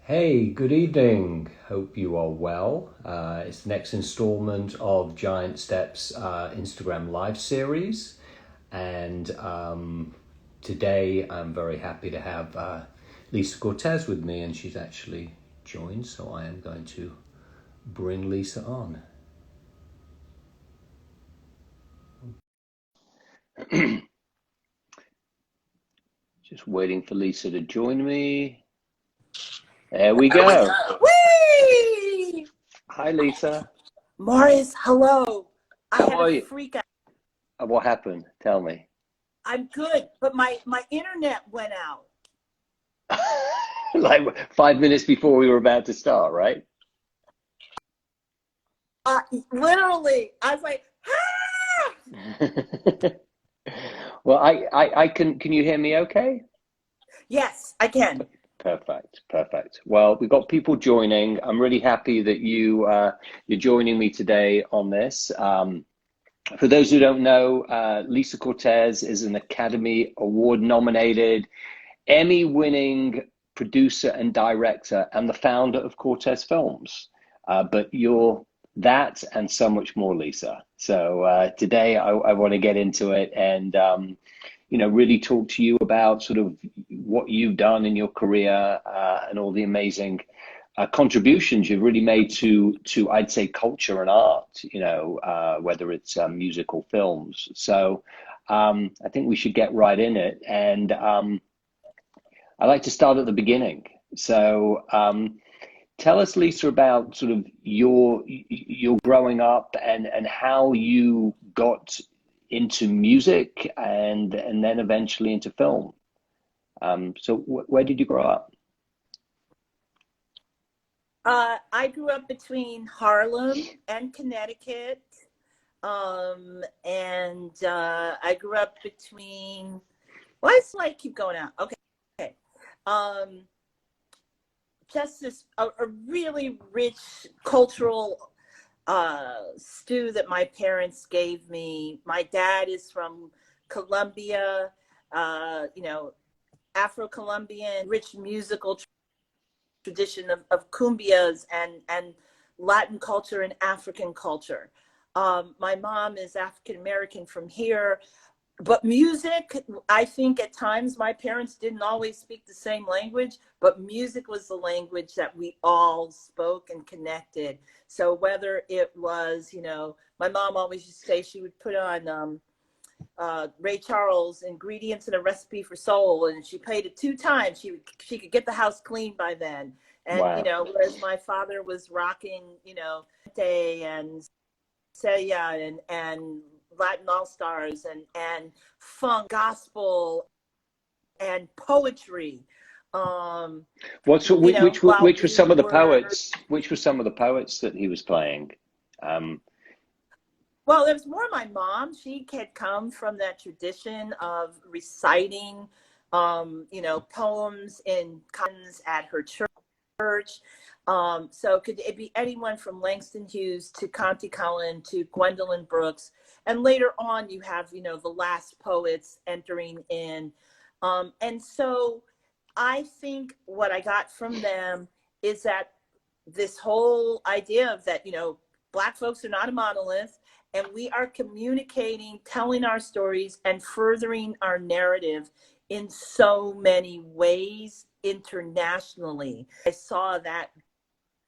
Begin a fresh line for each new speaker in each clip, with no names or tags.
Hey, good evening. Hope you are well. It's the next installment of Giant Steps Instagram Live series. And today I'm very happy to have Lisa Corte with me, and she's actually joined. So I am going to bring Lisa on. Just waiting for Lisa to join me. There we go.
Whee!
Hi, Lisa.
Maurice, hello.
How
I had
are
a
you?
freak out.
What happened? Tell me.
I'm good, but my internet went out.
Like 5 minutes before we were about to start, right?
Literally, I was like, ah!
Well, I can you hear me okay?
Yes, I can.
Perfect. Well, we've got people joining. I'm really happy that you're joining me today on this. For those who don't know, Lisa Cortez is an Academy Award nominated, Emmy-winning producer and director, and the founder of Cortez Films. But you're that and so much more, Lisa. So today I want to get into it and really talk to you about sort of what you've done in your career and all the amazing contributions you've really made to I'd say culture and art. Whether it's musical films. So I think we should get right in it and. I like to start at the beginning. So tell us, Lisa, about sort of your growing up and how you got into music and then eventually into film. So where did you grow up?
I grew up between Harlem and Connecticut, and I grew up between. Well, it's like keep going out. Okay. Um, just a really rich cultural stew that my parents gave me. My dad is from Colombia, Afro-Colombian, rich musical tradition of cumbias and Latin culture and African culture. My mom is African American from here. But music, I think at times my parents didn't always speak the same language, but music was the language that we all spoke and connected. So whether it was, my mom always used to say she would put on Ray Charles, Ingredients in a Recipe for Soul, and she played it 2 times. She could get the house clean by then. And,
Wow.
Whereas my father was rocking, Day and Seya and Latin All-Stars and funk, gospel, and poetry.
Which were some of the poets? Which were some of the poets that he was playing?
Well, it was more my mom. She had come from that tradition of reciting, poems in cottons at her church. So could it be anyone from Langston Hughes to Conti Cullen to Gwendolyn Brooks, and later on you have the last poets entering in, and so I think what I got from them is that this whole idea of that Black folks are not a monolith, and we are communicating, telling our stories, and furthering our narrative in so many ways internationally. I saw that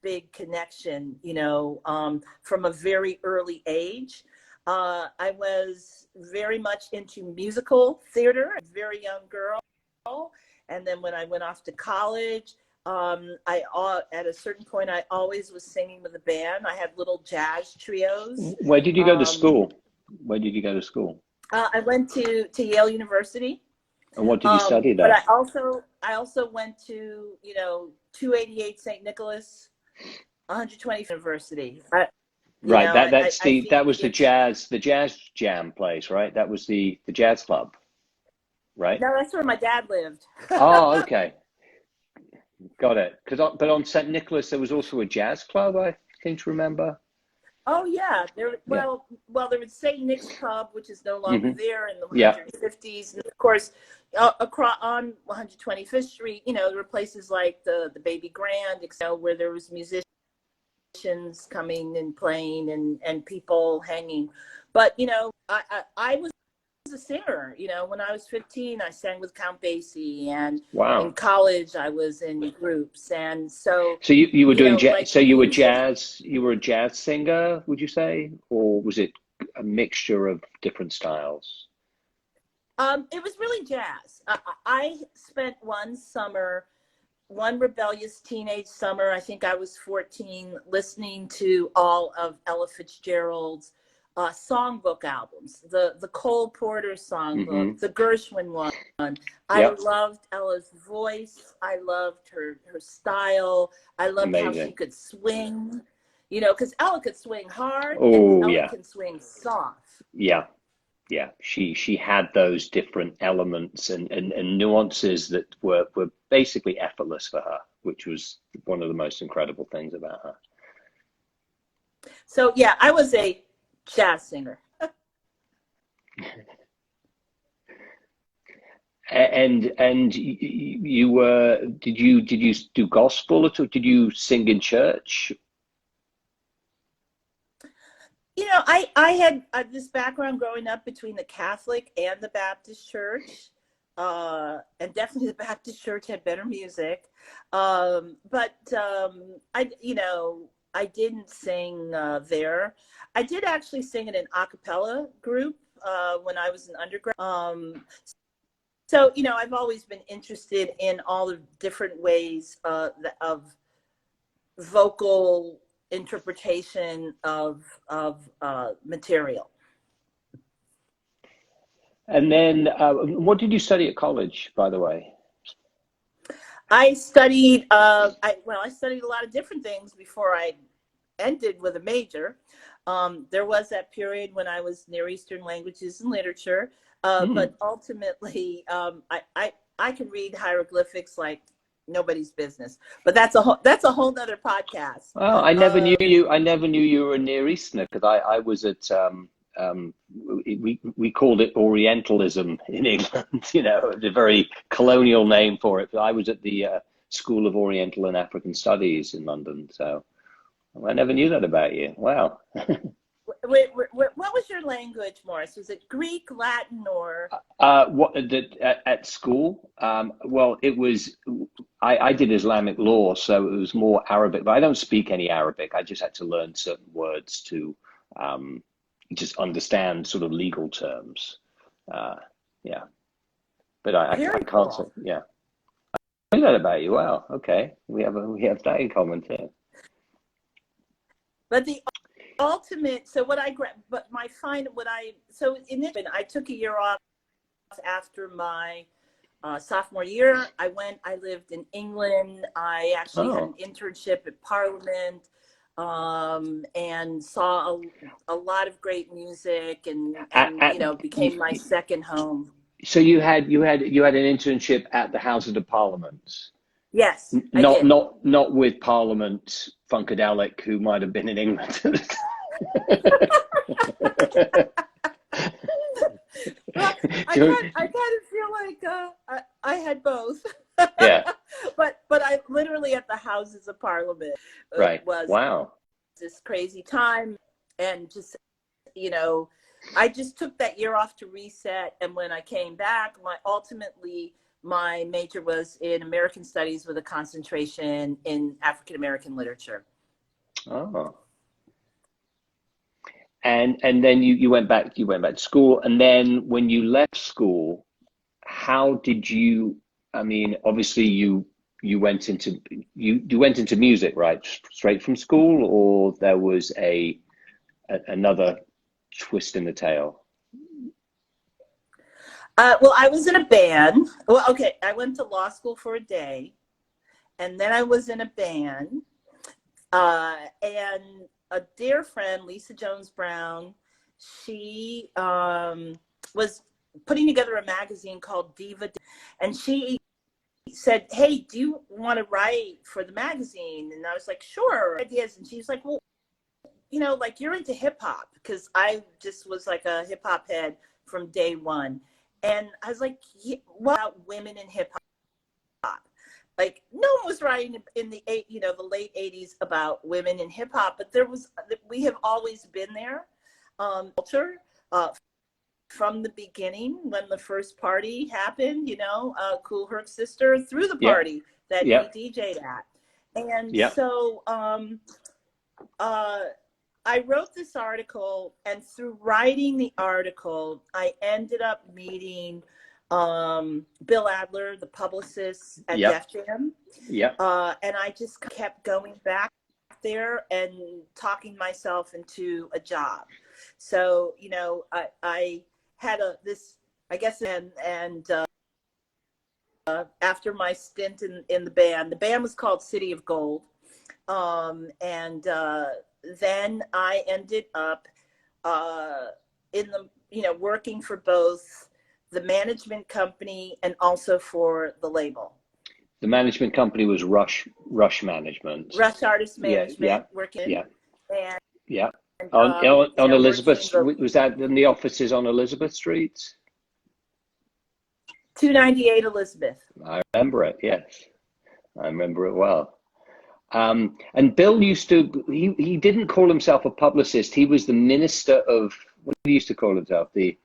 big connection, from a very early age. I was very much into musical theater, a very young girl. And then when I went off to college, at a certain point, I always was singing with a band. I had little jazz trios.
Where did you go to school? Where did you go to school?
I went to Yale University.
And what did you study there?
But I also went to 288 St. Nicholas, 120th University.
Right, that was the jazz jam place, right? That was the jazz club, right?
No, that's where my dad lived.
Oh, okay, got it. But on St. Nicholas there was also a jazz club, I seem to remember.
Oh yeah, there.
Yeah.
Well, there was St. Nick's Pub, which is no longer there in the
Yeah.
150s, and of course, across on 125th Street, there were places like the Baby Grand, where there was musicians coming and playing and people hanging. But I was a singer. When I was 15, I sang with Count Basie, and in
Wow.
college I was in groups, and so
So you were doing
like
so you were
music.
a jazz singer, would you say, or was it a mixture of different styles?
It was really jazz. I spent one rebellious teenage summer, I think I was 14, listening to all of Ella Fitzgerald's songbook albums, the Cole Porter
Hmm.
songbook, the Gershwin one. I
Yep.
loved Ella's voice. I loved her style. I loved how she
Amazing.
could swing, because Ella could swing hard and
Oh
Ella
yeah.
can swing soft.
Yeah. Yeah. She had those different elements and nuances that were basically effortless for her, which was one of the most incredible things about her.
So yeah, I was a jazz singer.
And you were did you do gospel at all? Did you sing in church?
I had this background growing up between the Catholic and the Baptist Church, and definitely the Baptist Church had better music. But I didn't sing there. I did actually sing in an a cappella group when I was an undergrad. So I've always been interested in all the different ways of vocal interpretation of material.
And then what did you study at college, by the way?
I studied I studied a lot of different things before I ended with a major. There was that period when I was Near Eastern languages and literature,
Hmm.
but ultimately I can read hieroglyphics like nobody's business. But that's a whole nother podcast.
Well,
Um,
I never knew you were a Near Easterner because I was at we called it Orientalism in England. A very colonial name for it. But I was at the School of Oriental and African Studies in London, so I never knew that about you. Wow.
what was your language, Maurice? Was it Greek, Latin, or?
At school? Well, it was. I did Islamic law, so it was more Arabic. But I don't speak any Arabic. I just had to learn certain words to um, just understand sort of legal terms. Uh, yeah, but I
Very
can't say.
cool.
Yeah, I know that about you. Wow. Okay, we have that in common too.
But the ultimate, so what I but my find what I so in it, I took a year off after my sophomore year. I lived in England. I actually had an
Oh,
internship at Parliament, and saw a lot of great music,
at,
and
at
became my second home.
so you had an internship at the House of the Parliament.
Yes, I
Not
did.
not not with Parliament Funkadelic, who might have been in England.
Well,
So,
I kind of feel like I had both,
yeah,
but I literally at the Houses of Parliament
right.
was
Wow.
this crazy time, and just you know, I just took that year off to reset, and when I came back, my major was in American Studies with a concentration in African American literature.
Oh. And then you went back to school, and then when you left school, how did you, I mean, obviously you went into you went into music, right? Straight from school, or there was another twist in the tale?
Well, I was in a band. Well, okay, I went to law school for a day, and then I was in a band. And a dear friend, Lisa Jones Brown, she was putting together a magazine called Diva, and she said, "Hey, do you want to write for the magazine?" And I was like, "Sure." Ideas, and she's like, "Well, you know, like, you're into hip hop, because I just was like a hip hop head from day one. And I was like, what about women in hip hop? Like, no one was writing in the the late 80s about women in hip hop, but we have always been there. Culture, from the beginning, when the first party happened, Kool Herc's sister threw the
Yeah.
party that
Yeah.
he DJ'd at. And
Yeah.
so I wrote this article, and through writing the article, I ended up meeting Bill Adler, the publicist at
Yeah.
Def Jam.
Yeah.
And I just kept going back there and talking myself into a job. So, I had after my stint in the band was called City of Gold. And then I ended up working for both the management company and also for the label.
The management company was Rush Management.
Rush Artist Management.
Yeah.
Working.
Yeah.
And
Yeah. On Elizabeth, was that in the offices on Elizabeth Street?
298 Elizabeth.
I remember it. Yes, I remember it well. And Bill used to. He didn't call himself a publicist. He was the minister of. What did he used to call himself? The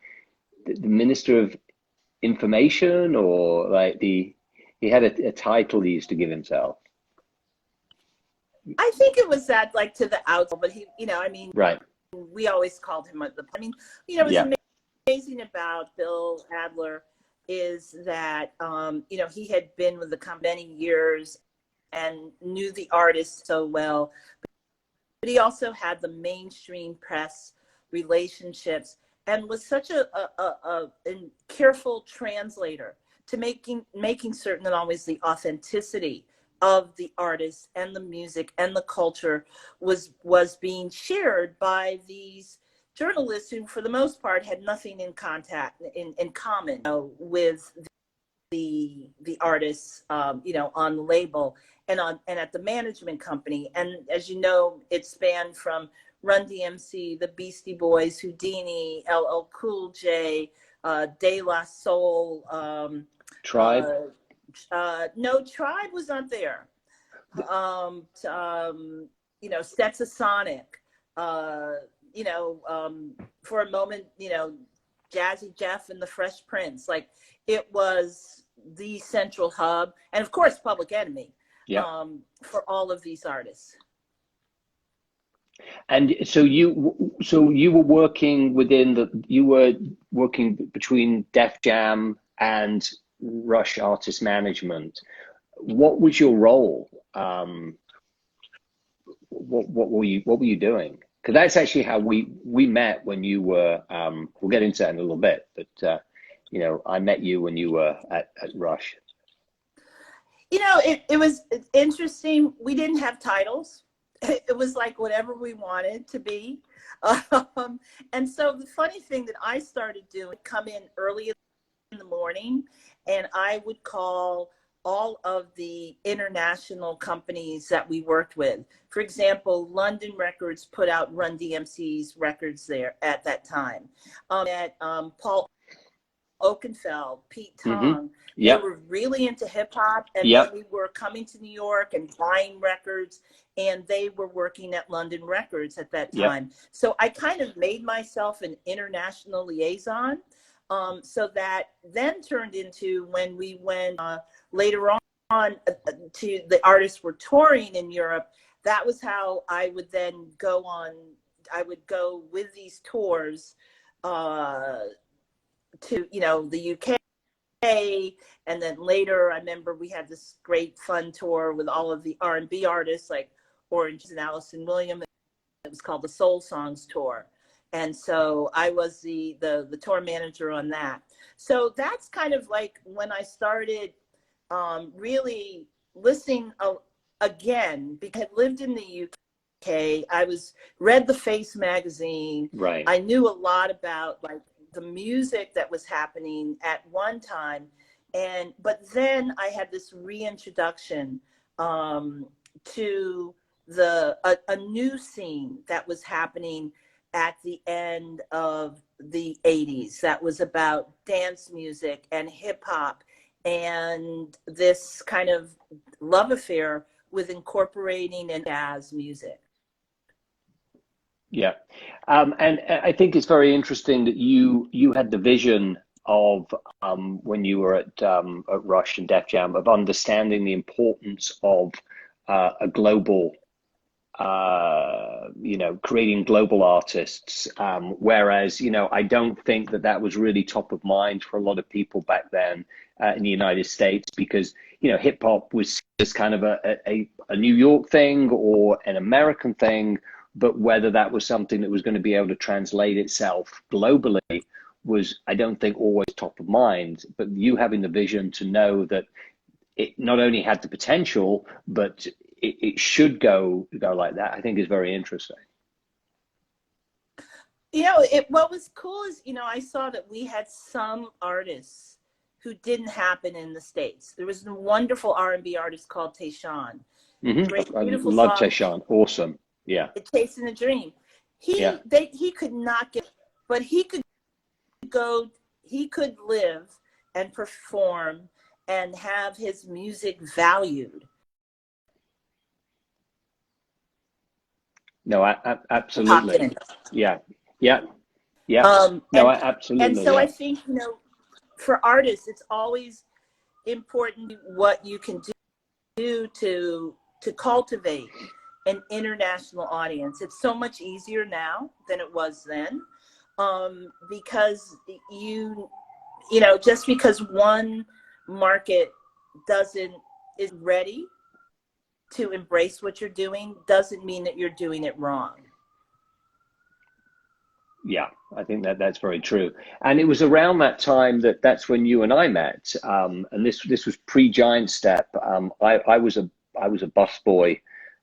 minister of information, or like he had a title he used to give himself.
I think it was that, like, to the outside, but he,
Right.
We always called him what's amazing about Bill Adler is that, he had been with the company many years and knew the artist so well, but he also had the mainstream press relationships and was such a careful translator to making certain that always the authenticity of the artist and the music and the culture was being shared by these journalists who, for the most part, had nothing in common with the artists, on the label and at the management company. And as you know, it spanned from Run DMC, the Beastie Boys, Houdini, LL Cool J, De La Soul,
Tribe.
No, Tribe was not there. Stetsasonic, for a moment, Jazzy Jeff and the Fresh Prince, like, it was the central hub, and of course Public Enemy.
Yeah.
For all of these artists.
And so you were working between Def Jam and Rush Artist Management. What was your role? What were you doing? Because that's actually how we met when you were. We'll get into that in a little bit, but I met you when you were at Rush.
It was interesting. We didn't have titles. It was like whatever we wanted to be. And so the funny thing that I started doing, come in early in the morning, and I would call all of the international companies that we worked with. For example, London Records put out Run DMC's records there at that time. Paul Oakenfold, Pete Tong, They were really into hip hop, and we were coming to New York and buying records, and they were working at London Records at that time. So I kind of made myself an international liaison. So that then turned into, when we went later on to the artists were touring in Europe, that was how I would then go on. I would go with these tours to, the UK. And then later, I remember we had this great fun tour with all of the R&B artists like Orange and Allison Williams. It was called the Soul Songs Tour. And so I was the tour manager on that. So that's kind of like when I started really listening again, because I lived in the UK. I read the Face magazine.
Right.
I knew a lot about like the music that was happening at one time. But then I had this reintroduction to a new scene that was happening at the end of the 80s that was about dance music and hip hop and this kind of love affair with incorporating and jazz music.
Yeah, and I think it's very interesting that you had the vision of when you were at Rush and Def Jam of understanding the importance of a global, creating global artists. Whereas, I don't think that that was really top of mind for a lot of people back then in the United States because, hip hop was just kind of a New York thing or an American thing. But whether that was something that was going to be able to translate itself globally was, I don't think, always top of mind. But you having the vision to know that it not only had the potential, but it should go like that, I think is very interesting.
What was cool is, I saw that we had some artists who didn't happen in the States. There was a wonderful R&B artist called Tayshaun.
Great, beautiful song. Love Tayshaun. Awesome. Yeah.
Chasing a Dream. He could not get, but he could live and perform and have his music valued.
No, absolutely. Yeah. Absolutely.
And so I think, for artists, it's always important what you can do to cultivate an international audience. It's so much easier now than it was then, because just because one market is ready to embrace what you're doing doesn't mean that you're doing it wrong.
Yeah, I think that's very true. And it was around that time that's when you and I met. And this was pre-Giant Step. I was a busboy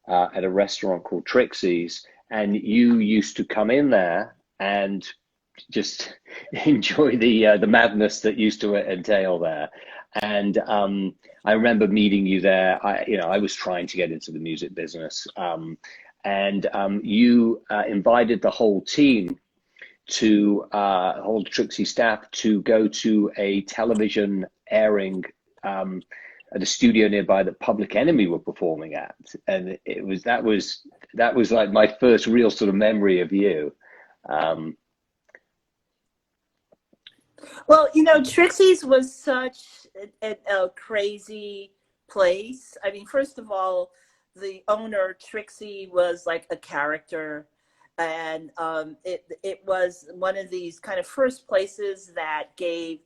at a restaurant called Trixie's, and you used to come in there and just enjoy the madness that used to entail there. And I remember meeting you there. I was trying to get into the music business, and you invited the whole team to whole Trixie staff to go to a television airing at a studio nearby that Public Enemy were performing at, and that was like my first real sort of memory of you.
Well, Trixie's was such a crazy place. I mean, first of all, the owner, Trixie, was like a character. And it was one of these kind of first places that gave,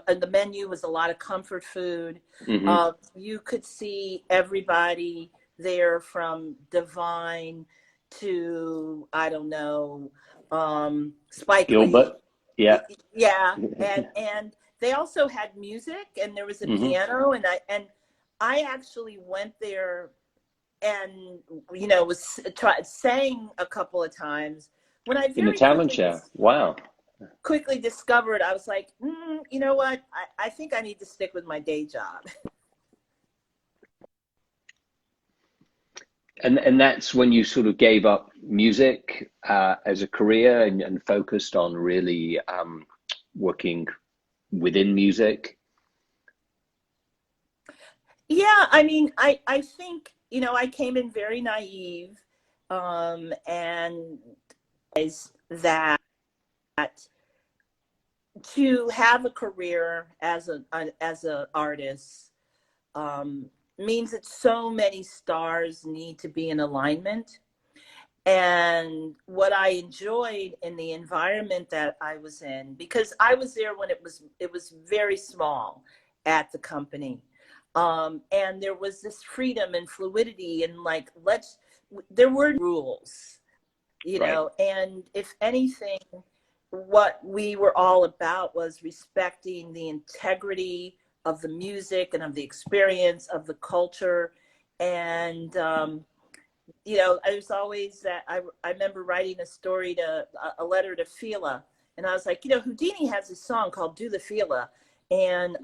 and the menu was a lot of comfort food.
Mm-hmm.
You could see everybody there from Divine to, I don't know, Spike
Gilbert.
Lee.
Yeah.
Yeah. And they also had music, and there was a
mm-hmm.
piano, and I actually went there and sang a couple of times. When I
in the talent show. Wow.
Quickly discovered, I was like, you know what? I think I need to stick with my day job.
And that's when you sort of gave up music as a career and focused on really working within music.
Yeah, I mean, I think, I came in very naive, and that to have a career as an artist means that so many stars need to be in alignment. And what I enjoyed in the environment that I was in, because I was there when it was very small at the company. And there was this freedom and fluidity, and like, there were rules,
Right.
and if anything, what we were all about was respecting the integrity of the music and of the experience of the culture. And, I was always that I remember writing a letter to Fela, and I was like, Houdini has a song called Do the Fela. and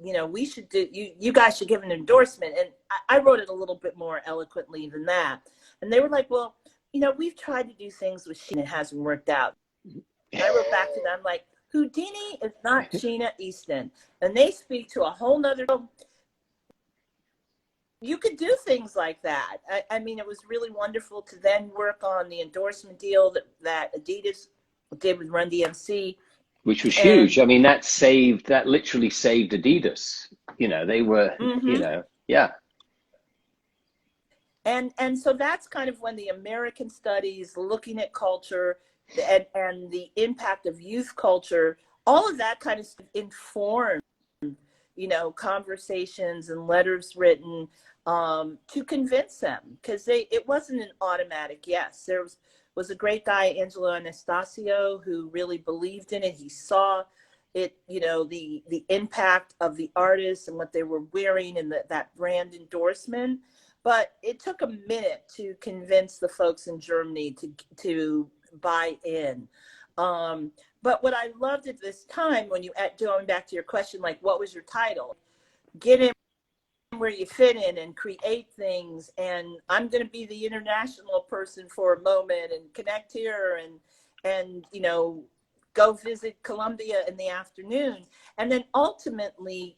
you know, we should do, you guys should give an endorsement. And I wrote it a little bit more eloquently than that. And they were like, well, you know, we've tried to do things with Sheena, it hasn't worked out. And I wrote back to them like, Houdini is not Sheena Easton, and they speak to a whole nother. You could do things like that. I mean, it was really wonderful to then work on the endorsement deal that Adidas did with Run DMC,
which was huge. I mean, that literally saved Adidas. You know, they were, you know, yeah.
And so that's kind of when the American studies, looking at culture and the impact of youth culture, all of that kind of informed, you know, conversations and letters written to convince them, because it wasn't an automatic yes. There was a great guy, Angelo Anastasio, who really believed in it. He saw it, you know, the impact of the artists and what they were wearing and that brand endorsement. But it took a minute to convince the folks in Germany to buy in. But what I loved at this time, when you, going back to your question, like, what was your title? Get in where you fit in and create things. And I'm going to be the international person for a moment and connect here and you know, go visit Colombia in the afternoon. And then ultimately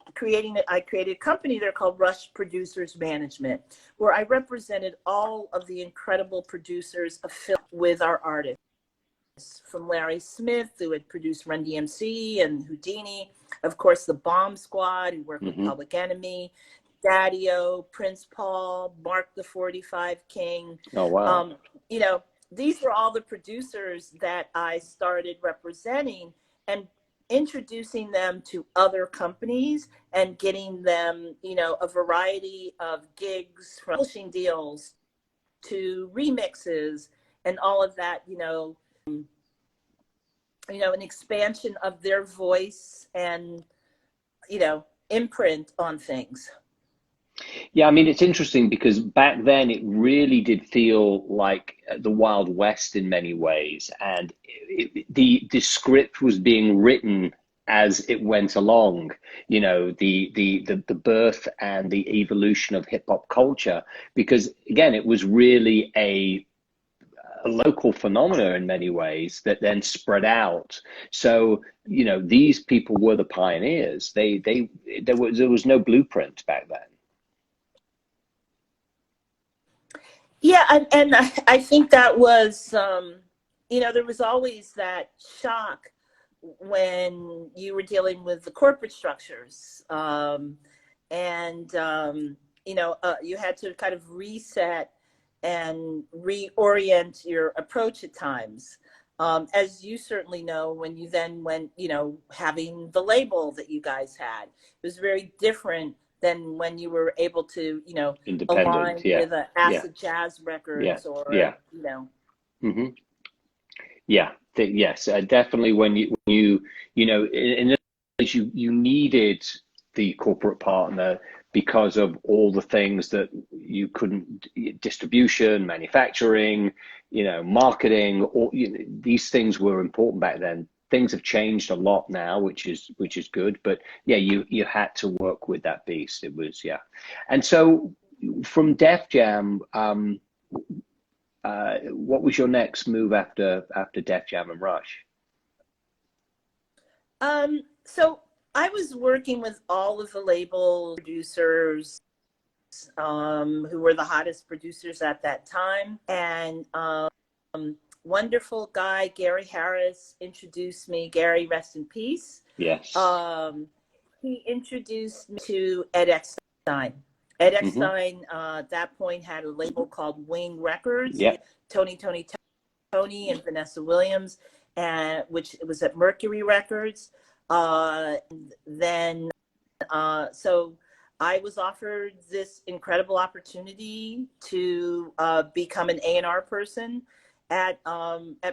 I created a company there called Rush Producers Management, where I represented all of the incredible producers affiliated with our artists, from Larry Smith, who had produced Run DMC and Houdini, of course, the Bomb Squad, who worked with Public Enemy, Daddy-O, Prince Paul, Mark the 45 King.
Oh, wow.
You know, these were all the producers that I started representing and introducing them to other companies and getting them, you know, a variety of gigs, from publishing deals to remixes and all of that, you know, an expansion of their voice and, you know, imprint on things.
Yeah, I mean, it's interesting because back then it really did feel like the Wild West in many ways. And the script was being written as it went along, you know, the birth and the evolution of hip hop culture, because again, it was really a local phenomena in many ways that then spread out. So, you know, these people were the pioneers. There was no blueprint back then.
Yeah, and I think that was, you know, there was always that shock when you were dealing with the corporate structures. You know, you had to kind of reset and reorient your approach at times. As you certainly know, when you then went, you know, having the label that you guys had, it was very different than when you were able to, you know, align with Acid Jazz Records or, you know.
Yeah, yes, definitely. When you know, in you needed the corporate partner because of all the things that you couldn't, distribution, manufacturing, you know, marketing, or, you know, these things were important back then. Things have changed a lot now, which is good. But yeah, you had to work with that beast. It was, yeah. And so from Def Jam, what was your next move after Def Jam and Rush?
So I was working with all of the label producers, who were the hottest producers at that time, and wonderful guy Gary Harris introduced me. Gary, rest in peace.
Yes.
He introduced me to Ed Eckstein. Ed Eckstein at that point had a label called Wing Records.
Yeah.
Tony and Vanessa Williams, and which was at Mercury Records. So I was offered this incredible opportunity to become an A&R person at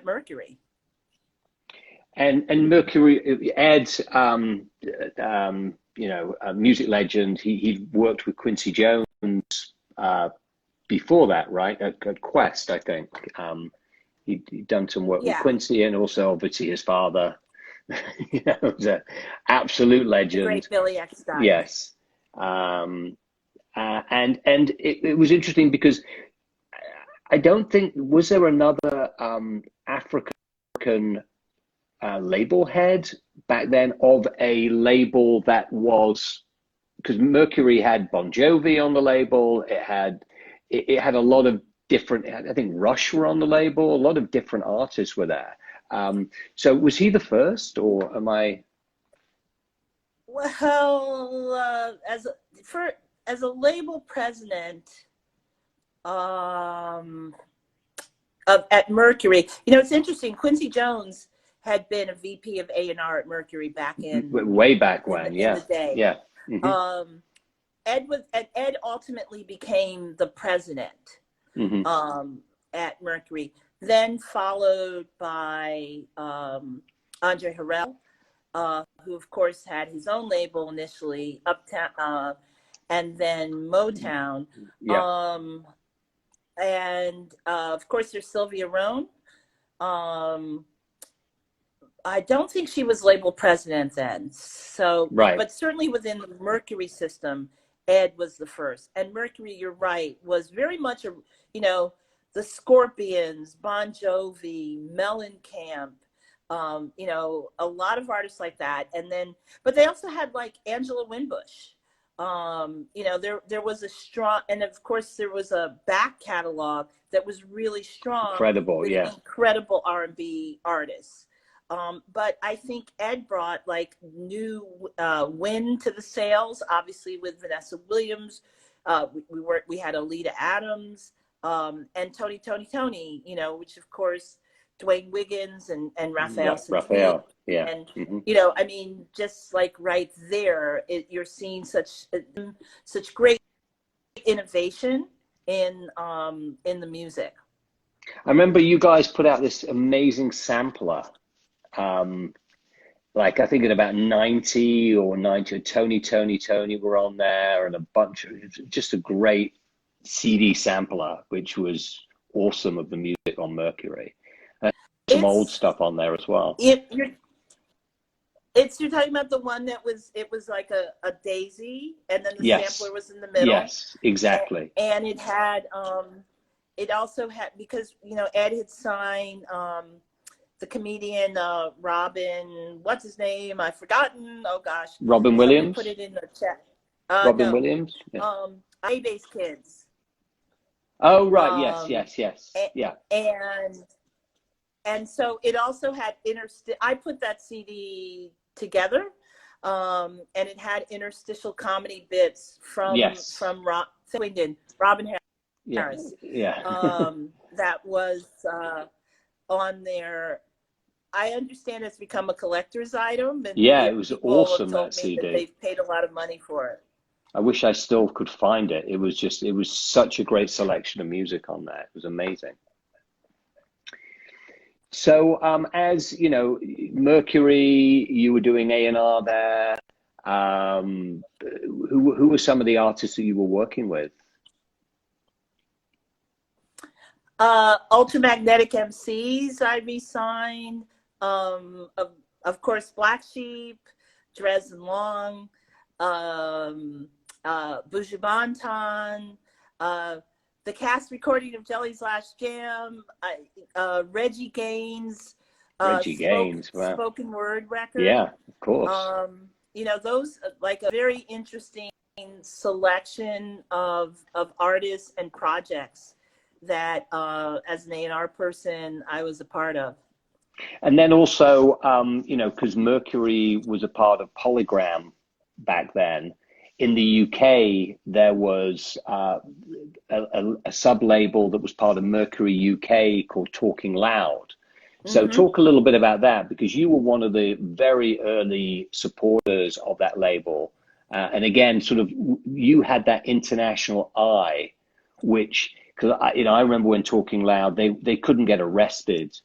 Mercury.
And Mercury, Ed, you know, a music legend. He worked with Quincy Jones before that, right? At Quest, I think. He'd done some work with Quincy, and also obviously his father, It was an absolute
The
legend.
great Billy Eckstine.
Yes. Um, and it was interesting because I don't think, was there another African label head back then of a label that was, because Mercury had Bon Jovi on the label, it had a lot of different, I think Rush were on the label, a lot of different artists were there. So was he the first, or am I?
Well, as a label president at Mercury, it's interesting. Quincy Jones had been a VP of A&R at Mercury back
Way back when,
in the
yeah,
day.
yeah. Mm-hmm.
Ed ultimately became the president
Mm-hmm.
At Mercury, then followed by Andre Harrell, who of course had his own label initially, Uptown, and then Motown.
Yeah.
And of course there's Sylvia Rhone. I don't think she was label president then. So,
Right.
but certainly within the Mercury system, Ed was the first. And Mercury, you're right, was very much the Scorpions, Bon Jovi, Mellencamp, a lot of artists like that. And then, but they also had like Angela Winbush. There was a strong, and of course there was a back catalog that was really strong.
Incredible,
with
yeah.
incredible R&B artists. But I think Ed brought like new wind to the sails, obviously with Vanessa Williams. We had Alita Adams, and Tony, which of course Dwayne Wiggins and Raphael Saadiq.
Raphael, yeah.
And,
mm-hmm.
Just like right there, you're seeing such great innovation in the music.
I remember you guys put out this amazing sampler. Like I think in about 90 or 90, Tony were on there, and a bunch of, just a great CD sampler, which was awesome, of the music on Mercury. Some old stuff on there as well.
You're talking about the one that it was like a daisy, and then the sampler was in the middle.
Yes, exactly.
And it had it also had, because Ed had signed the comedian Robin, what's his name? I've forgotten. Oh gosh.
Robin Williams.
Put it in the chat.
Robin Williams.
Yeah. A-Base Kids.
Oh right, yes. Yeah.
And so it also had I put that CD together, and it had interstitial comedy bits from Robin Harris.
Yeah.
That was on there. I understand it's become a collector's item. And
it was awesome, that CD.
That they've paid a lot of money for it.
I wish I still could find it. It was such a great selection of music on there. It was amazing. So, as you know, Mercury, you were doing A&R there. Who were some of the artists that you were working with?
Ultramagnetic MCs, I re-signed. Of course, Black Sheep, Dresden Long, Buju Banton, the cast recording of Jelly's Last Jam, Reggie Gaines, spoken word record.
Yeah, of course.
Those, like a very interesting selection of artists and projects that as an A&R person I was a part of.
And then also, because Mercury was a part of Polygram back then, in the UK, there was a sub-label that was part of Mercury UK called Talking Loud. So talk a little bit about that, because you were one of the very early supporters of that label. And again, sort of, you had that international eye, which, because I remember when Talking Loud, they couldn't get arrested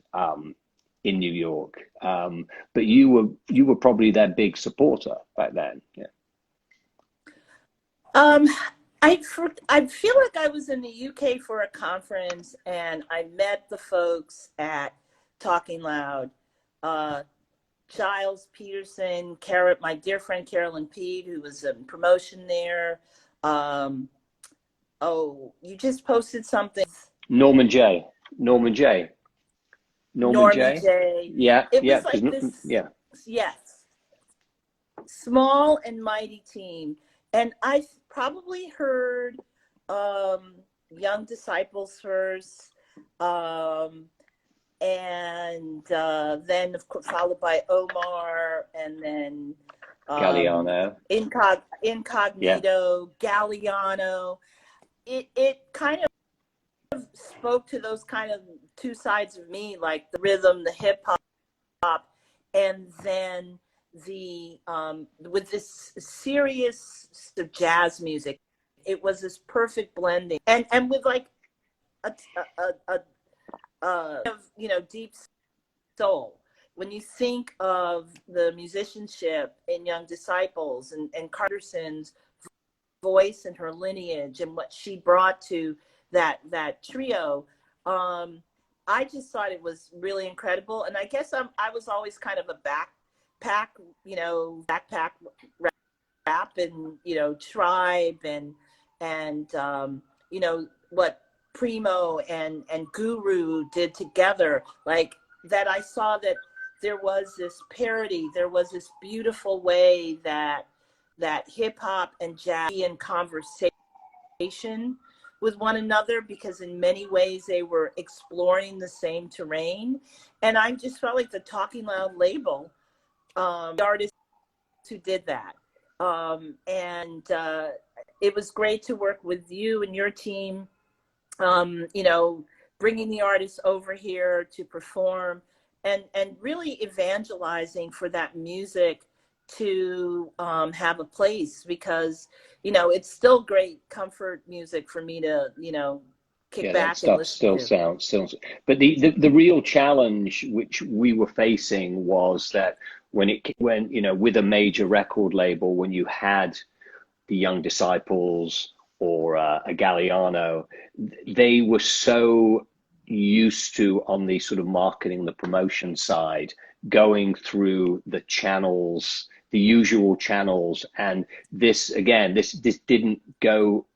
in New York, but you were probably their big supporter back then. Yeah.
I feel like I was in the UK for a conference, and I met the folks at Talking Loud. Giles Peterson, my dear friend Carolyn Peed, who was in promotion there. Oh, you just posted something.
Norman J. Norman J. Norman
Norman
J.
J.
Yeah,
It
yeah,
was
because
like this,
yeah,
yes, small and mighty team. And I probably heard Young Disciples first, and then of course followed by Omar, and then
Galliano. Yeah,
Incognito, Galliano. It kind of spoke to those kind of two sides of me, like the rhythm, the hip hop, and then the with this serious jazz music. It was this perfect blending, and with like a deep soul. When you think of the musicianship in Young Disciples and Carterson's voice and her lineage and what she brought to that trio, I just thought it was really incredible. And I guess I was always kind of a backpack rap and tribe and what Primo and Guru did together, like that. I saw that there was this parody, there was this beautiful way that hip hop and jazz in conversation with one another, because in many ways they were exploring the same terrain. And I just felt like the Talking Loud label, the artists who did that. And it was great to work with you and your team, bringing the artists over here to perform and really evangelizing for that music to have a place, because it's still great comfort music for me to kick
that
back and
stuff
listen to.
sounds. But the real challenge which we were facing was that when with a major record label, when you had the Young Disciples or a Galliano, they were so used to, on the sort of marketing, the promotion side, going through the channels, the usual channels. And this didn't go.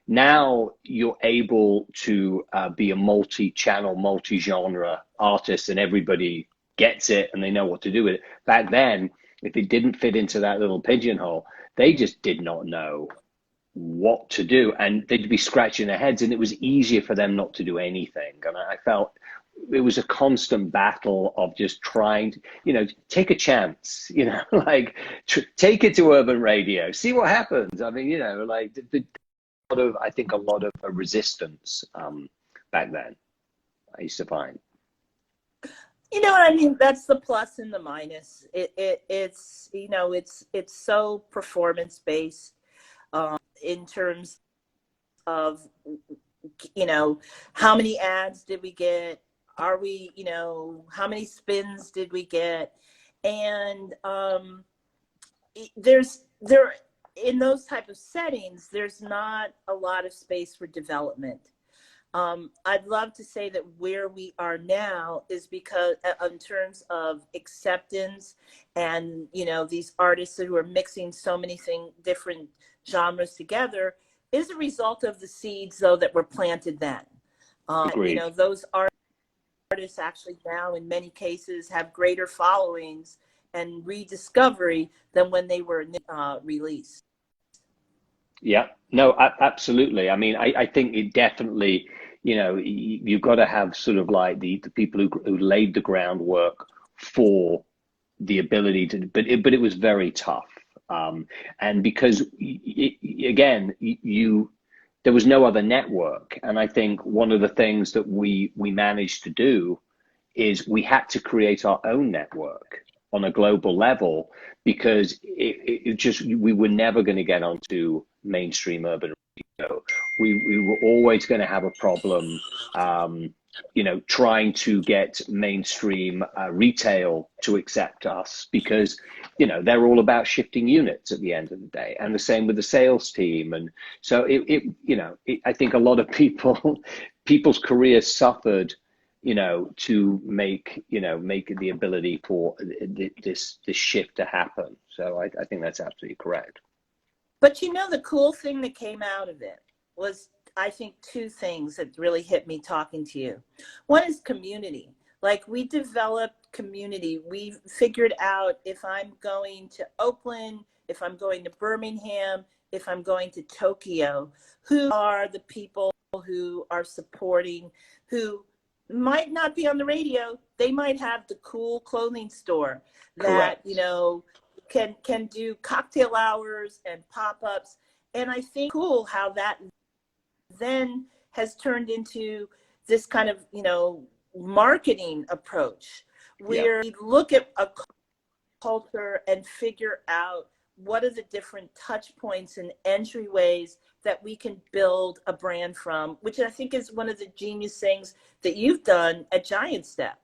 Now you're able to be a multi-channel, multi-genre artist, and everybody gets it and they know what to do with it. Back then, if it didn't fit into that little pigeonhole, they just did not know what to do, and they'd be scratching their heads, and it was easier for them not to do anything. And I felt it was a constant battle of just trying to, take a chance, like take it to urban radio, see what happens. I mean, like I think a lot of resistance back then, I used to find.
You know what I mean? That's the plus and the minus. It's so performance based, in terms of, how many ads did we get? Are we, how many spins did we get? And in those type of settings, there's not a lot of space for development. I'd love to say that where we are now is because in terms of acceptance and, these artists who are mixing so many different genres together, is a result of the seeds, though, that were planted then.
Agreed.
Those artists actually now in many cases have greater followings and rediscovery than when they were released.
Yeah, no, absolutely. I mean, I think it definitely, you've got to have sort of like the people who laid the groundwork for the ability to, but it was very tough. And because there was no other network. And I think one of the things that we managed to do is we had to create our own network on a global level, because we were never going to get onto mainstream urban radio. We were always going to have a problem, trying to get mainstream retail to accept us, because, they're all about shifting units at the end of the day, and the same with the sales team. And so I think a lot of people's careers suffered to make the ability for this shift to happen. So I think that's absolutely correct.
But the cool thing that came out of it was, I think, two things that really hit me talking to you. One is community. Like, we developed community. We figured out, if I'm going to Oakland, if I'm going to Birmingham, if I'm going to Tokyo, who are the people who are supporting, who might not be on the radio. They might have the cool clothing store that,
Correct.
can do cocktail hours and pop-ups. And I think cool how that then has turned into this kind of, marketing approach, where we look at a culture and figure out what are the different touch points and entryways that we can build a brand from, which I think is one of the genius things that you've done at Giant Step.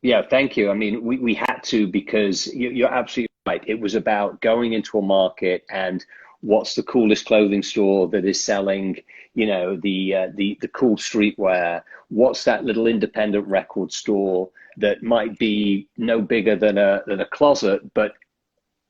Yeah, thank you. I mean, we had to, because you're absolutely right. It was about going into a market and what's the coolest clothing store that is selling, the cool streetwear. What's that little independent record store that might be no bigger than a closet, but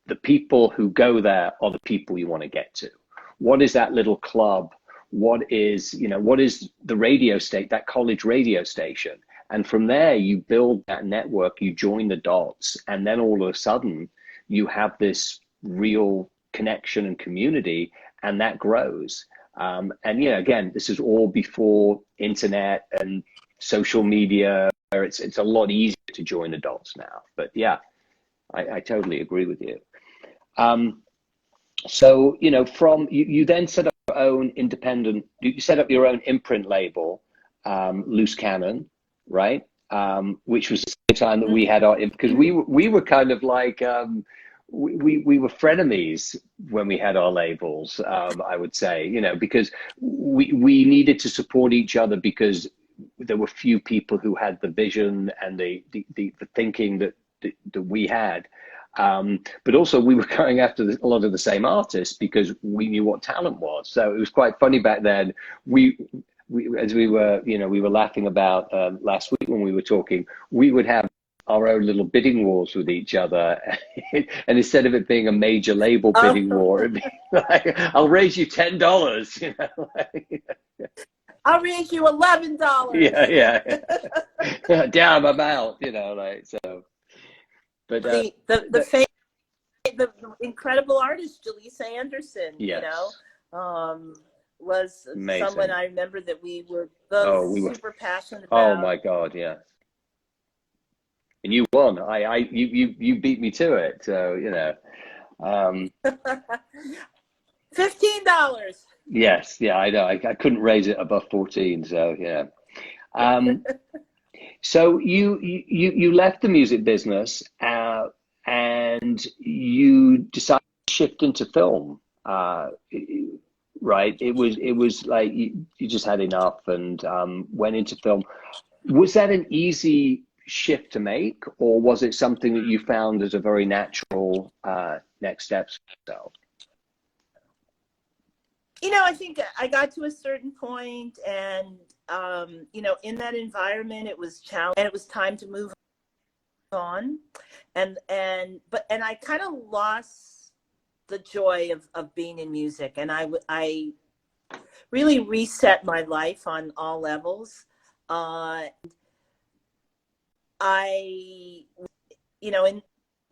the people who go there are the people you want to get to. What is that little club? What is the radio station, that college radio station? And from there, you build that network, you join the dots, and then all of a sudden, you have this real connection and community, and that grows. Again, this is all before internet and social media. It's a lot easier to join the dots now. But yeah, I totally agree with you. So, from you then set up your own independent, you set up your own imprint label, Loose Cannon, right? Which was the same time that we had because we were kind of like, we were frenemies when we had our labels, I would say, because we needed to support each other, because there were few people who had the vision and the thinking that we had. But also we were going after a lot of the same artists because we knew what talent was. So it was quite funny back then. We as we were, we were laughing about last week when we were talking, we would have our own little bidding wars with each other. And instead of it being a major label bidding war, it'd be like, I'll raise you $10,
I'll raise you $11.
Yeah. Damn, I'm out, so. But
the incredible artist, Lisa Anderson,
yes.
was
amazing.
Someone I remember that we were both super passionate about.
Oh my God, yeah. And you won. You beat me to it. So,
$15.
Yes, yeah, I know. I couldn't raise it above 14. So yeah. So you left the music business and you decided to shift into film, right? It was like you just had enough and went into film. Was that an easy shift to make, or was it something that you found as a very natural next step for yourself?
I think I got to a certain point and, in that environment, it was challenging and it was time to move on. And I kind of lost the joy of being in music. And I really reset my life on all levels.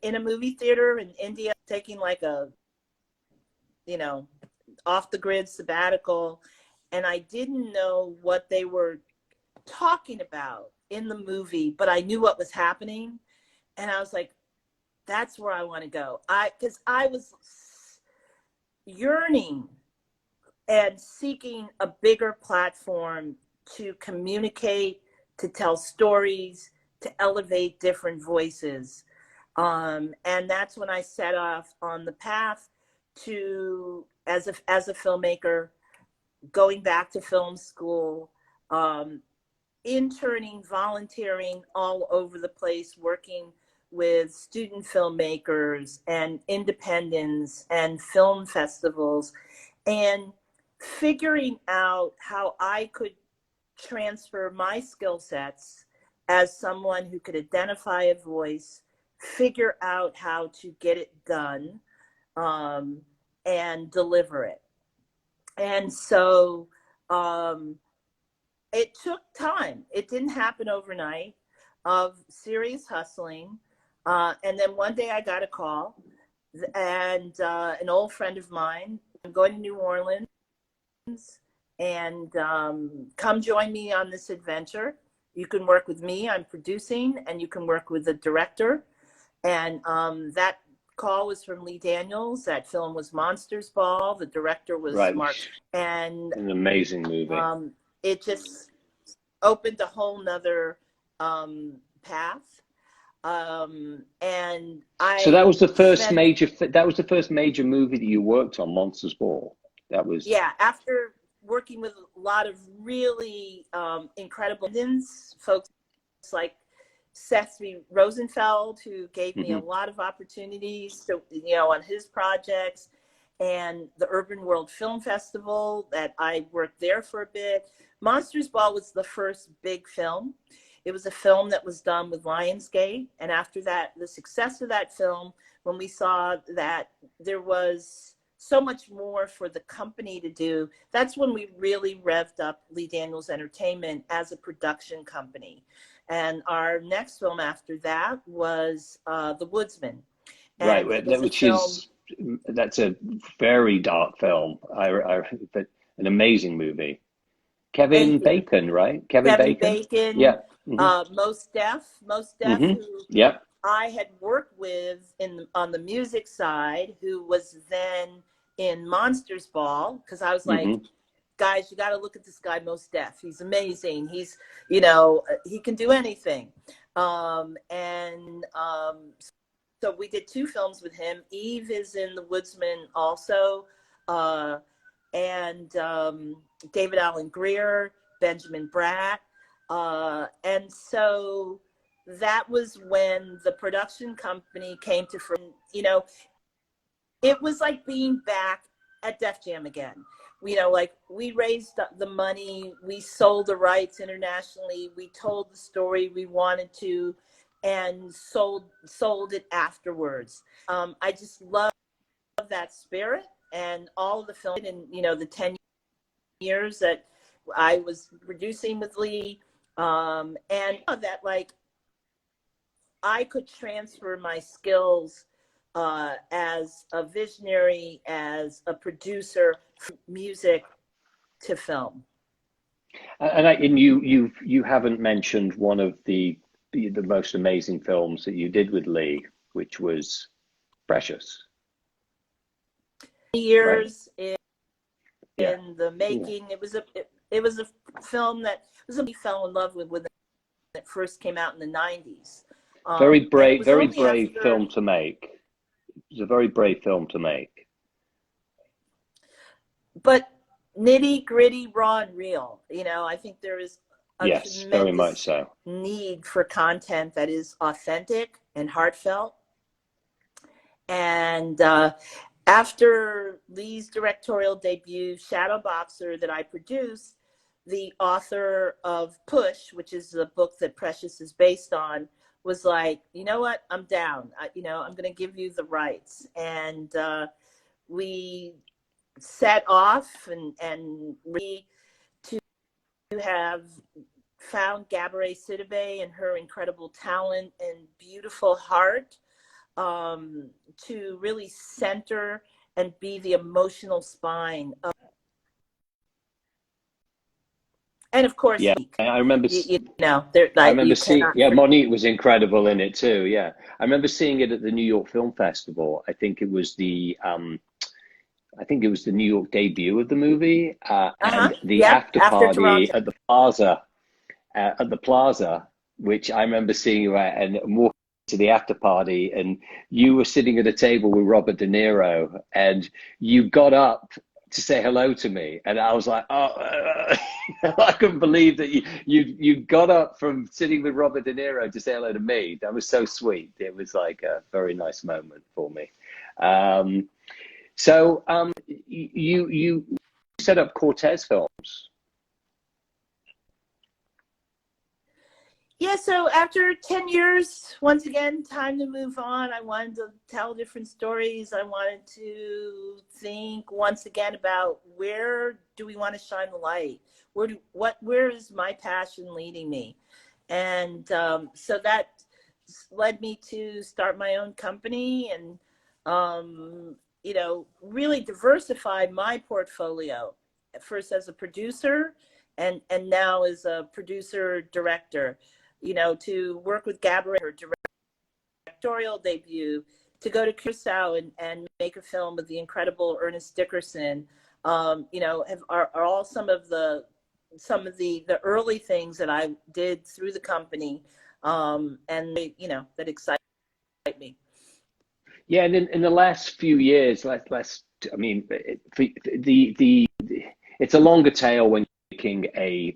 In a movie theater in India, taking like a, off the grid sabbatical, and I didn't know what they were talking about in the movie, but I knew what was happening, and I was like, that's where I want to go. Because I was yearning and seeking a bigger platform to communicate, to tell stories, to elevate different voices. And that's when I set off on the path to, as a filmmaker, going back to film school, interning, volunteering all over the place, working with student filmmakers and independents and film festivals, and figuring out how I could transfer my skill sets as someone who could identify a voice, figure out how to get it done, and deliver it. And so it took time. It didn't happen overnight, of serious hustling. And then one day I got a call, and an old friend of mine, I'm going to New Orleans, and come join me on this adventure. You can work with me, I'm producing, and you can work with the director. And that call was from Lee Daniels. That film was Monsters Ball. The director was
Right.
Mark. And
an amazing movie.
It just opened a whole nother path. And
So that was the first major movie that you worked on, Monsters Ball. That was,
yeah, after working with a lot of really incredible folks like Seth Rosenfeld, who gave me a lot of opportunities to, on his projects, and the Urban World Film Festival that I worked there for a bit. Monsters Ball was the first big film. It was a film that was done with Lionsgate. And after that, the success of that film, when we saw that there was so much more for the company to do, that's when we really revved up Lee Daniels Entertainment as a production company. And our next film after that was The Woodsman. And
right, that's a very dark film. But an amazing movie. Kevin Bacon, right? Kevin
Bacon.
Yeah.
Mos Def, who
Yep.
I had worked with on the music side, who was then in Monsters Ball, because I was like, guys, you got to look at this guy, Mos Def. He's amazing. He's, he can do anything. So we did 2 films with him. Eve is in The Woodsman also. And David Allen Greer, Benjamin Bratt. And so that was when the production company came to, it was like being back at Def Jam again. Like we raised the money, we sold the rights internationally, we told the story we wanted to, and sold it afterwards. I just love that spirit, and all of the film, and the 10 years that I was producing with Lee, and that like I could transfer my skills as a visionary, as a producer, from music to film.
And you haven't mentioned one of the most amazing films that you did with Lee, which was Precious.
Years right? in the making. It was a film that we fell in love with when it first came out in the 90s.
Very brave film to make. It was a very brave film to make.
But nitty gritty, raw and real. I think there is a tremendous
very much so.
need for content that is authentic and heartfelt. And after Lee's directorial debut, Shadow Boxer, that I produced, the author of Push, which is the book that Precious is based on, was like, you know what, I'm down. I'm going to give you the rights. And we set off and we to have found Gabourey Sidibe and her incredible talent and beautiful heart, to really center and be the emotional spine of. And of course,
I remember.
I remember
seeing. Yeah, Monique was incredible in it too. Yeah, I remember seeing it at the New York Film Festival. I think it was the New York debut of the movie, and the after party at the Plaza. Which I remember seeing you at, and walking to the after party, and you were sitting at a table with Robert De Niro, and you got up to say hello to me, and I was like, I couldn't believe that you got up from sitting with Robert De Niro to say hello to me. That was so sweet. It was like a very nice moment for me. So you set up Cortez Films.
Yeah, so after 10 years, once again, time to move on. I wanted to tell different stories. I wanted to think once again about where do we want to shine the light? Where is my passion leading me? And so that led me to start my own company and, really diversify my portfolio, first as a producer and now as a producer director. To work with Gabrielle, her directorial debut, to go to Curacao and make a film with the incredible Ernest Dickerson, are all some of the early things that I did through the company, and that excite me.
Yeah, and in the last few years, I mean, it's a longer tail when making a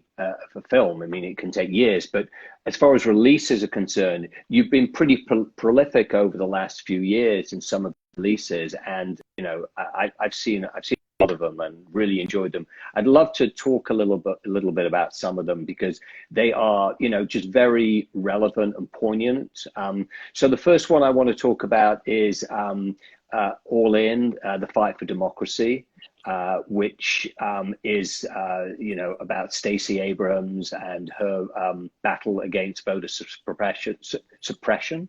film. I mean, it can take years, but as far as releases are concerned, you've been pretty prolific over the last few years in some of the releases, and I've seen a lot of them and really enjoyed them. I'd love to talk a little bit about some of them because they are just very relevant and poignant. So the first one I want to talk about is All In, the Fight for Democracy. Which is about Stacey Abrams and her battle against voter suppression.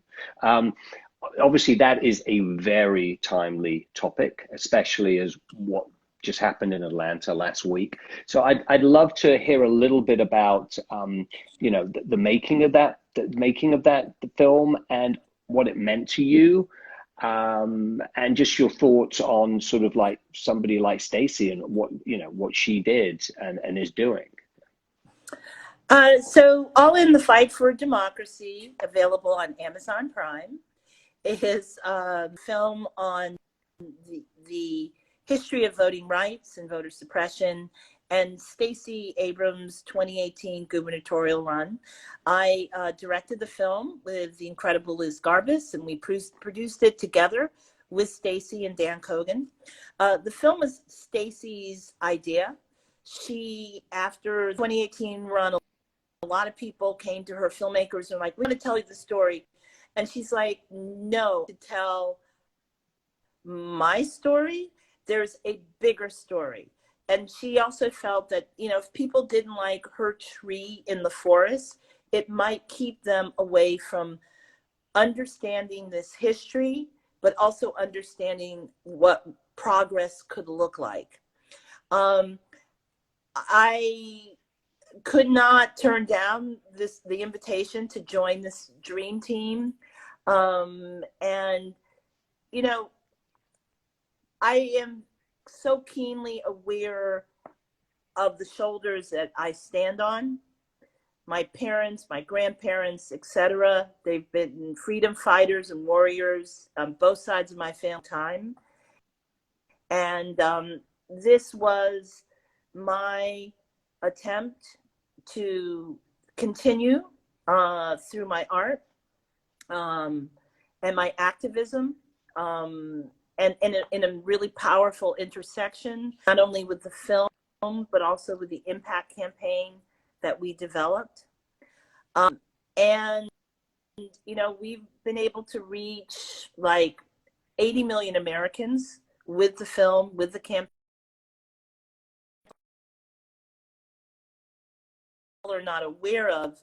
Obviously, that is a very timely topic, especially as what just happened in Atlanta last week. So I'd love to hear a little bit about the making of that film and what it meant to you. And just your thoughts on sort of like somebody like Stacey and what she did and is doing.
So All In, the Fight for Democracy, available on Amazon Prime, is a film on the history of voting rights and voter suppression and Stacey Abrams' 2018 gubernatorial run. I directed the film with the incredible Liz Garbus, and we produced it together with Stacey and Dan Kogan. The film was Stacey's idea. She, after 2018 run, a lot of people came to her, filmmakers, and like, we want to tell you the story. And she's like, no, to tell my story, there's a bigger story. And she also felt that, if people didn't like her tree in the forest, it might keep them away from understanding this history, but also understanding what progress could look like. I could not turn down the invitation to join this dream team. And, I am so keenly aware of the shoulders that I stand on. My parents, my grandparents, etc. They've been freedom fighters and warriors on both sides of my family time. And this was my attempt to continue through my art and my activism. And in a really powerful intersection, not only with the film, but also with the impact campaign that we developed. And, we've been able to reach like 80 million Americans with the film, with the campaign. Are not aware of.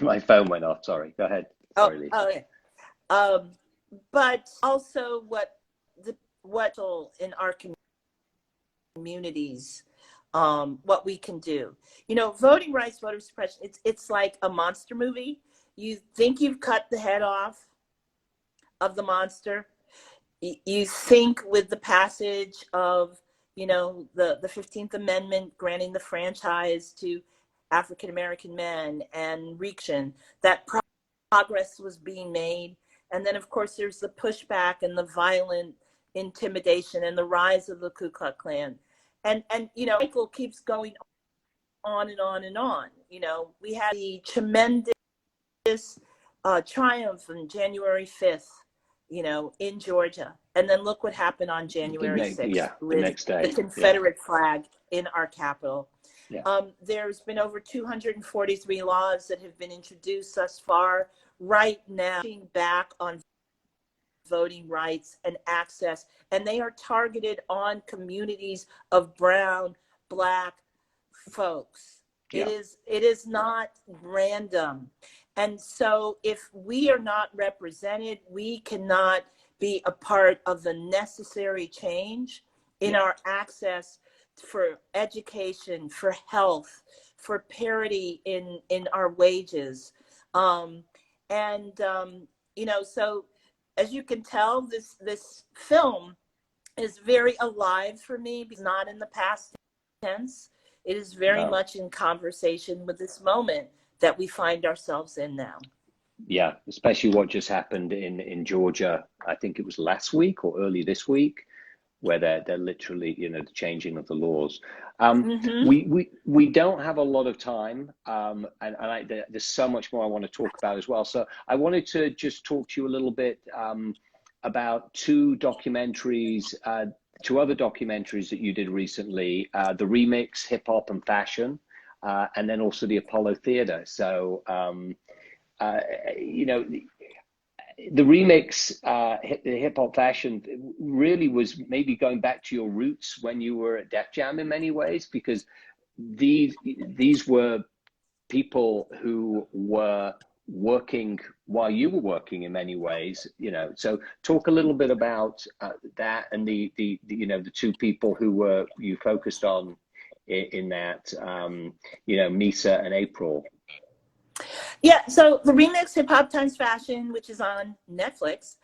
My phone went off. Sorry. Go ahead. Sorry, Lisa.
Okay. But also what in our communities, what we can do. Voting rights, voter suppression, it's like a monster movie. You think you've cut the head off of the monster. You think with the passage of, the 15th Amendment granting the franchise to African-American men and Reaction, that progress was being made. And then, of course, there's the pushback and the violent intimidation and the rise of the Ku Klux Klan. And cycle keeps going on and on and on. We had the tremendous triumph on January 5th, in Georgia. And then look what happened on January 6th with
the next day.
the Confederate flag in our Capitol.
Yeah.
There's been over 243 laws that have been introduced thus far. Right now, back on voting rights and access, and they are targeted on communities of brown, Black folks.
Yeah.
It is not random. And so if we are not represented, we cannot be a part of the necessary change in our access for education, for health, for parity in our wages. You know, so as you can tell, this film is very alive for me, because not in the past tense. It is very much in conversation with this moment that we find ourselves in now.
Yeah, especially what just happened in Georgia. I think it was last week or early this week, where they're literally, you know, the changing of the laws. We don't have a lot of time, and there's so much more I want to talk about as well. So I wanted to just talk to you a little bit about two other documentaries that you did recently: the Remix, Hip Hop and Fashion, and then also the Apollo Theater. So you know, the Remix, the Hip Hop Fashion, really was maybe going back to your roots when you were at Def Jam in many ways, because these were people who were working while you were working in many ways, you know. So talk a little bit about that, and the you know, the two people who you focused on in that, you know, Misa and April.
Yeah, so the Remix, Hip Hop times Fashion, which is on Netflix,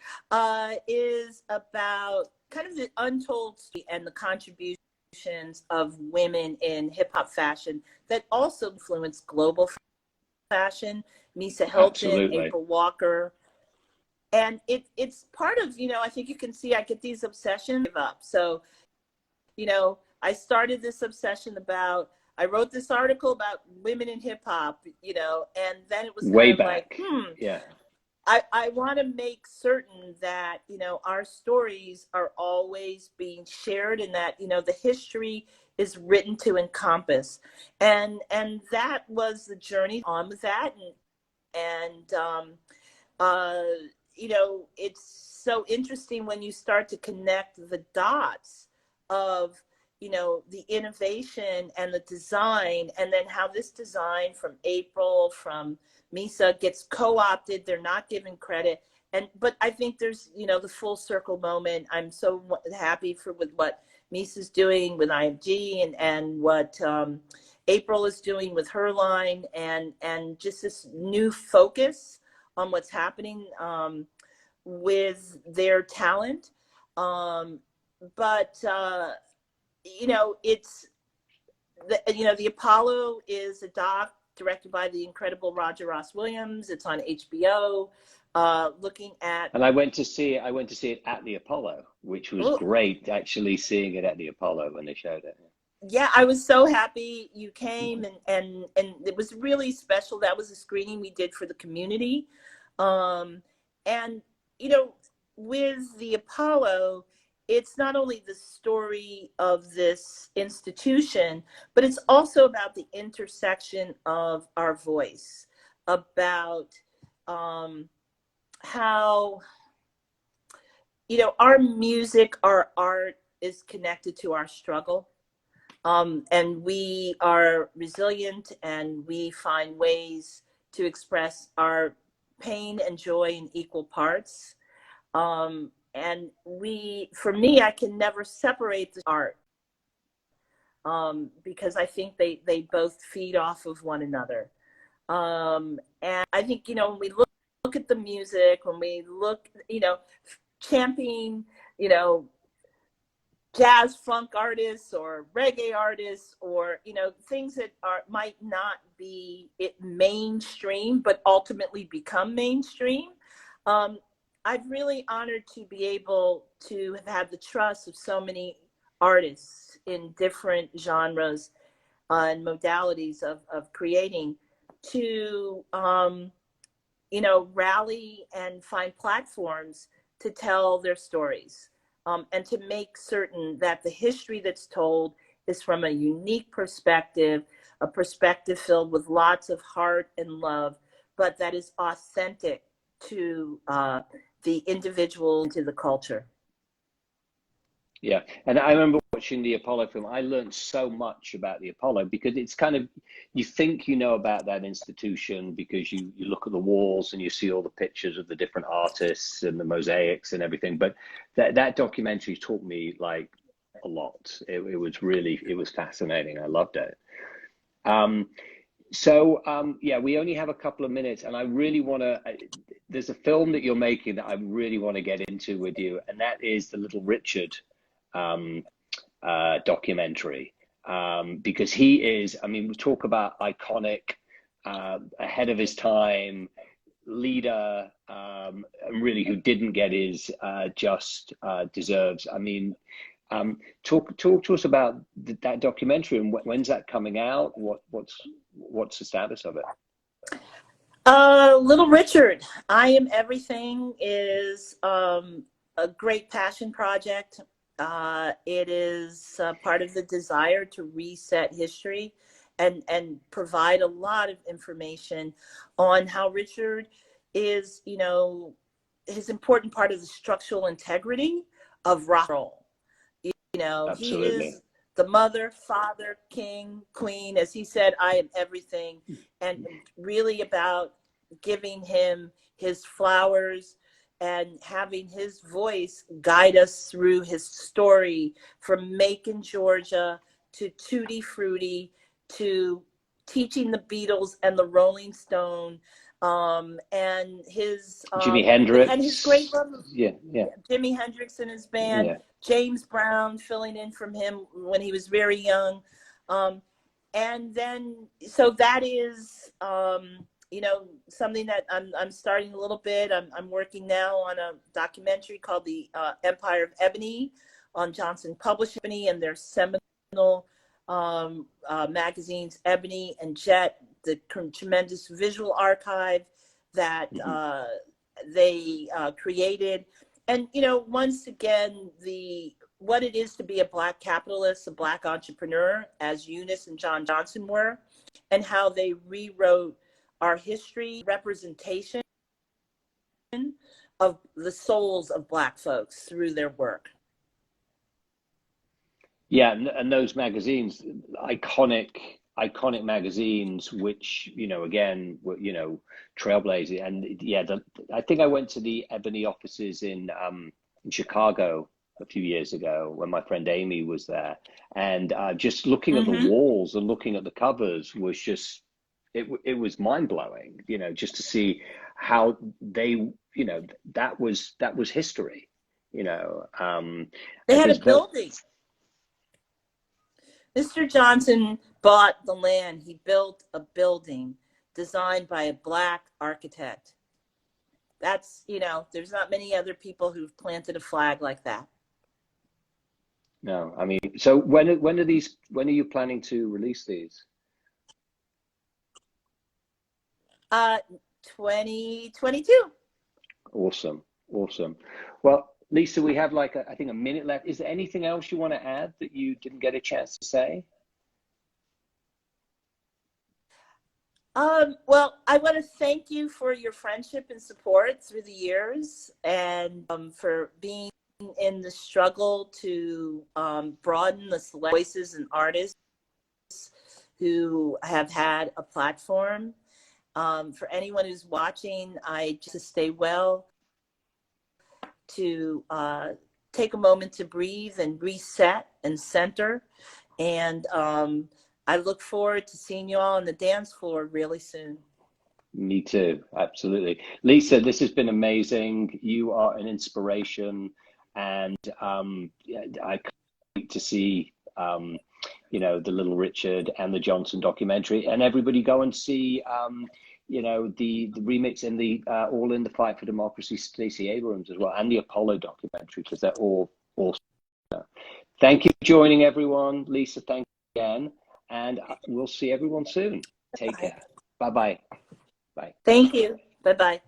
is about kind of the untold story and the contributions of women in hip hop fashion that also influenced global fashion. Misa Hilton,
Absolutely.
April Walker. And it's part of, you know, I think you can see I get these obsessions up. So, you know, I started this obsession about, I wrote this article about women in hip hop, you know, and then it was
way
kind of
back.
like,
Yeah.
I want to make certain that, you know, our stories are always being shared, and that, you know, the history is written to encompass. And that was the journey on with that. You know, it's so interesting when you start to connect the dots of, you know, the innovation and the design, and then how this design from April, from Misa gets co-opted. They're not given credit. But I think there's, you know, the full circle moment. I'm so happy with what Misa's doing with IMG, and what April is doing with her line, and just this new focus on what's happening with their talent. But you know, it's you know, the Apollo is a doc directed by the incredible Roger Ross Williams. It's on HBO. Looking at,
and I went to see it at the Apollo, which was great, actually seeing it at the Apollo when they showed it.
Yeah, I was so happy you came, and it was really special. That was a screening we did for the community. And, you know, with the Apollo, it's not only the story of this institution, but it's also about the intersection of our voice, about how, you know, our music, our art is connected to our struggle. And we are resilient, and we find ways to express our pain and joy in equal parts. And for me, I can never separate the art, because I think they both feed off of one another. And I think, you know, when we look at the music, when we look, you know, championing, you know, jazz funk artists or reggae artists, or, you know, things that might not be mainstream but ultimately become mainstream. I'm really honored to be able to have had the trust of so many artists in different genres and modalities of creating, to you know, rally and find platforms to tell their stories. And to make certain that the history that's told is from a unique perspective, a perspective filled with lots of heart and love, but that is authentic to the individual, to the culture.
Yeah, and I remember watching the Apollo film. I learned so much about the Apollo because it's kind of, you think you know about that institution because you look at the walls and you see all the pictures of the different artists and the mosaics and everything. But that documentary taught me like a lot. It was fascinating. I loved it. Yeah, we only have a couple of minutes, and I really want to. There's a film that you're making that I really want to get into with you, and that is the Little Richard documentary, because he is, I mean, we talk about iconic, ahead of his time leader, and really who didn't get his just deserves. I mean, talk to us about that documentary, and when's that coming out? What's the status of it?
Little Richard, I Am Everything is a great passion project. It is part of the desire to reset history and provide a lot of information on how Richard is, you know, his important part of the structural integrity of rock and roll. You know,
Absolutely.
He is the mother, father, king, queen. As he said, I am everything. And really about giving him his flowers and having his voice guide us through his story from Macon, Georgia, to Tutti Frutti, to teaching the Beatles and the Rolling Stone, and his
Jimi Hendrix,
and his great love of
Jimi
Hendrix and his band, James Brown filling in from him when he was very young, and then so that is you know, something that I'm starting a little bit. I'm working now on a documentary called The Empire of Ebony on Johnson Publishing and their seminal magazines, Ebony and Jet, the tremendous visual archive that they created. And, you know, once again, what it is to be a Black capitalist, a Black entrepreneur, as Eunice and John Johnson were, and how they rewrote our history, representation of the souls of Black folks through their work.
Yeah, and those magazines, iconic magazines, which, you know, again, were, you know, trailblazing. And yeah, I think I went to the Ebony offices in Chicago a few years ago when my friend Amy was there, and just looking at the walls and looking at the covers was just, it was mind blowing, you know, just to see how they, you know, that was history, you know.
They had a building. Mr. Johnson bought the land. He built a building designed by a Black architect. That's, you know, there's not many other people who've planted a flag like that.
No, I mean, so when are you planning to release these?
2022.
Awesome. Well, Lisa, we have like I think a minute left. Is there anything else you want to add that you didn't get a chance to say?
Well, I want to thank you for your friendship and support through the years, and for being in the struggle to broaden the voices and artists who have had a platform. For anyone who's watching, I just stay well, to take a moment to breathe and reset and center. And I look forward to seeing you all on the dance floor really soon.
Me too, absolutely. Lisa, this has been amazing. You are an inspiration, and I can't wait to see you know, the Little Richard and the Johnson documentary, and everybody go and see you know, the remix and the All in the Fight for Democracy, Stacey Abrams as well, and the Apollo documentary, because they're all awesome. Thank you for joining, everyone. Lisa, thank you again, and we'll see everyone soon. Take care. Bye-bye. Bye.
Thank you. Bye-bye.